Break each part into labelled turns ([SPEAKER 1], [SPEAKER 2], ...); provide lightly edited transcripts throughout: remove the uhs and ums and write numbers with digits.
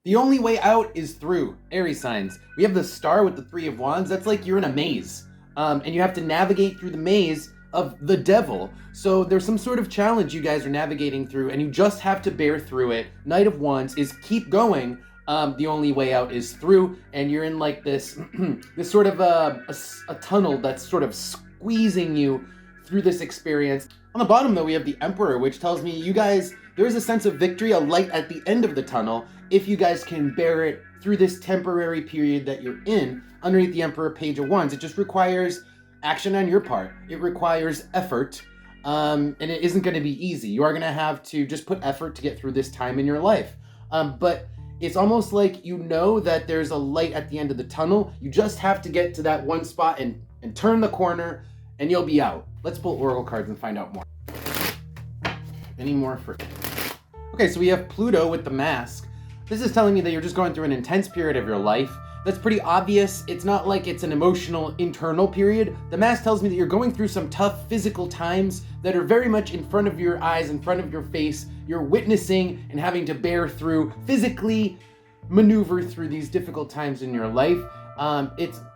[SPEAKER 1] The only way out is through. Aries signs. We have the star with the Three of Wands. That's like you're in a maze. And you have to navigate through the maze of the devil. So there's some sort of challenge you guys are navigating through, and you just have to bear through it. Knight of Wands is keep going. The only way out is through, and you're in like this, this sort of a tunnel that's sort of squeezing you through this experience. On the bottom, though, we have the Emperor, which tells me you guys, there is a sense of victory, a light at the end of the tunnel, if you guys can bear it through this temporary period that you're in. Underneath the Emperor, Page of Wands, it just requires action on your part. It requires effort, and it isn't going to be easy. You are going to have to just put effort to get through this time in your life. But it's almost like you know that there's a light at the end of the tunnel. You just have to get to that one spot and turn the corner, and you'll be out. Let's pull Oracle cards and find out more. Any more for... Okay, so we have Pluto with the Mask. This is telling me that you're just going through an intense period of your life. That's pretty obvious. It's not like it's an emotional, internal period. The Mask tells me that you're going through some tough physical times that are very much in front of your eyes, in front of your face. You're witnessing and having to bear through, physically maneuver through these difficult times in your life.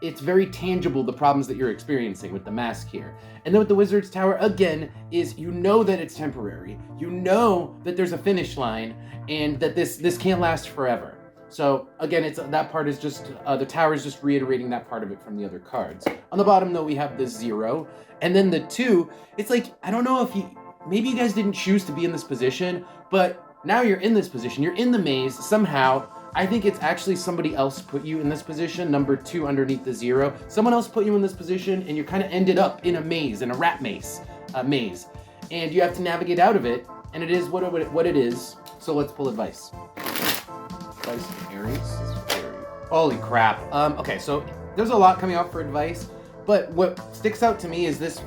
[SPEAKER 1] It's very tangible, the problems that you're experiencing with the Mask here. And then with the Wizard's Tower, again, is you know that it's temporary. You know that there's a finish line and that this can't last forever. So again, that part is just, the Tower is just reiterating that part of it from the other cards. On the bottom, though, we have the 0, and then the 2. It's like, I don't know if maybe you guys didn't choose to be in this position, but now you're in this position. You're in the maze somehow. I think it's actually somebody else put you in this position, number 2 underneath the 0. Someone else put you in this position, and you kind of ended up in a maze, in a rat maze, and you have to navigate out of it, and it is what it is. So let's pull advice. Advice from Aries. Holy crap. Okay, so there's a lot coming out for advice, but what sticks out to me is this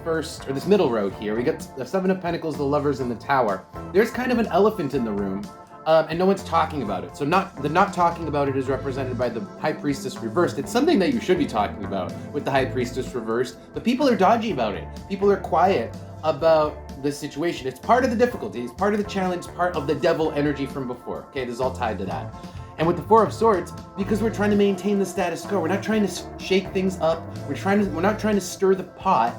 [SPEAKER 1] middle row here. We got the 7 of Pentacles, the Lovers, and the Tower. There's kind of an elephant in the room. And no one's talking about it. So the not talking about it is represented by the High Priestess reversed. It's something that you should be talking about with the High Priestess reversed, but people are dodgy about it. People are quiet about the situation. It's part of the difficulty. It's part of the challenge, part of the devil energy from before. Okay, this is all tied to that. And with the 4 of Swords, because we're trying to maintain the status quo, we're not trying to shake things up. We're not trying to stir the pot,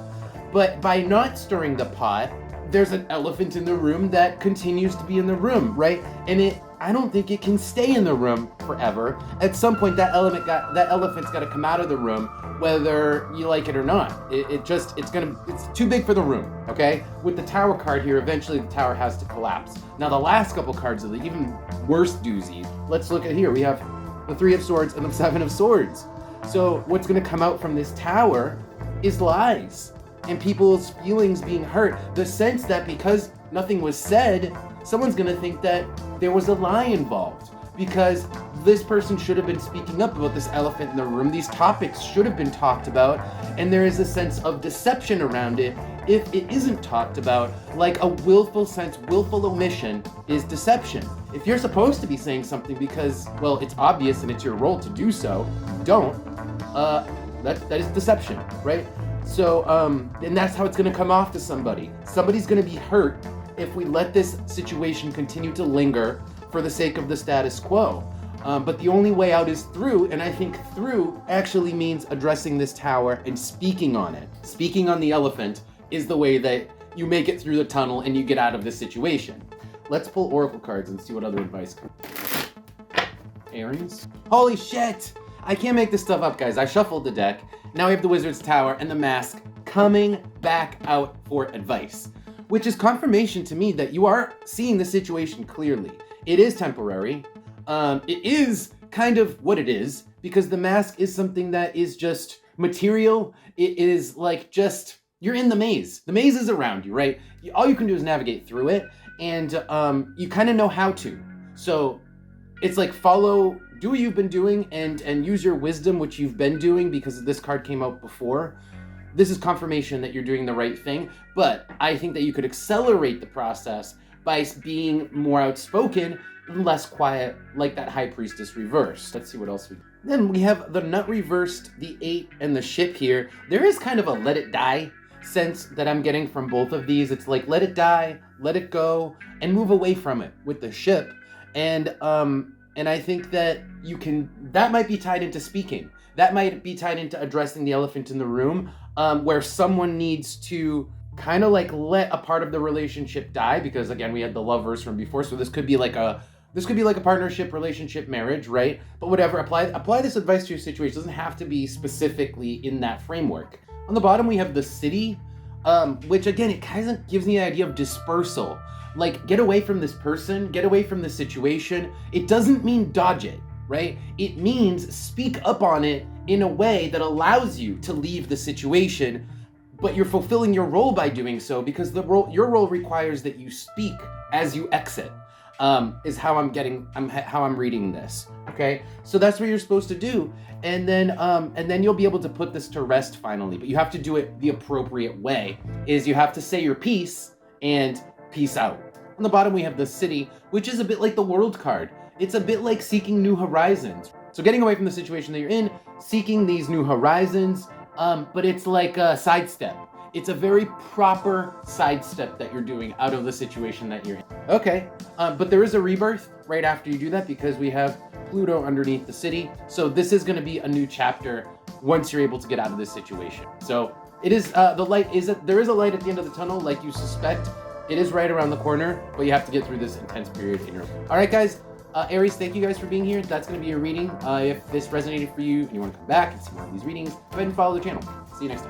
[SPEAKER 1] but by not stirring the pot, there's an elephant in the room that continues to be in the room, right? And I don't think it can stay in the room forever. At some point, that elephant's got to come out of the room, whether you like it or not. It's too big for the room, okay? With the Tower card here, eventually the Tower has to collapse. Now, the last couple cards of the even worse doozy. Let's look at here. We have the 3 of Swords and the 7 of Swords. So what's going to come out from this Tower is lies. And people's feelings being hurt. The sense that because nothing was said, someone's gonna think that there was a lie involved. Because this person should have been speaking up about this elephant in the room. These topics should have been talked about. And there is a sense of deception around it if it isn't talked about. Like a willful omission is deception. If you're supposed to be saying something because, well, it's obvious and it's your role to do so, don't. That is deception, right? So, and that's how it's going to come off to somebody. Somebody's going to be hurt if we let this situation continue to linger for the sake of the status quo. But the only way out is through, and I think through actually means addressing this Tower and speaking on it. Speaking on the elephant is the way that you make it through the tunnel and you get out of this situation. Let's pull Oracle cards and see what other advice comes. Aries? Holy shit! I can't make this stuff up, guys. I shuffled the deck. Now we have the Wizard's Tower and the Mask coming back out for advice, which is confirmation to me that you are seeing the situation clearly. It is temporary. It is kind of what it is, because the Mask is something that is just material. It is like just, you're in the maze. The maze is around you, right? All you can do is navigate through it, and you kind of know how to. So it's like do what you've been doing and use your wisdom, which you've been doing because this card came out before. This is confirmation that you're doing the right thing, but I think that you could accelerate the process by being more outspoken and less quiet, like that High Priestess reversed. Let's see what else Then we have the Nut reversed, the 8, and the Ship here. There is kind of a let it die sense that I'm getting from both of these. It's like let it die, let it go, and move away from it with the Ship. And And I think that that might be tied into speaking. That might be tied into addressing the elephant in the room, where someone needs to kind of like let a part of the relationship die, because again, we had the love verse from before. So this could be like a partnership, relationship, marriage, right? But whatever, apply this advice to your situation. It doesn't have to be specifically in that framework. On the bottom, we have the city, which again, it kind of gives me the idea of dispersal. Like, get away from this person, get away from this situation. It doesn't mean dodge it, right? It means speak up on it in a way that allows you to leave the situation, but you're fulfilling your role by doing so, because your role requires that you speak as you exit. Is how I'm reading this. Okay, so that's what you're supposed to do, and then you'll be able to put this to rest finally. But you have to do it the appropriate way. Is you have to say your piece and peace out. On the bottom, we have the city, which is a bit like the world card. It's a bit like seeking new horizons. So getting away from the situation that you're in, seeking these new horizons, but it's like a sidestep. It's a very proper sidestep that you're doing out of the situation that you're in. Okay, but there is a rebirth right after you do that, because we have Pluto underneath the city. So this is going to be a new chapter once you're able to get out of this situation. So it is, there is a light at the end of the tunnel, like you suspect. It is right around the corner, but you have to get through this intense period in your life. All right, guys. Aries, thank you guys for being here. That's going to be your reading. If this resonated for you and you want to come back and see more of these readings, go ahead and follow the channel. See you next time.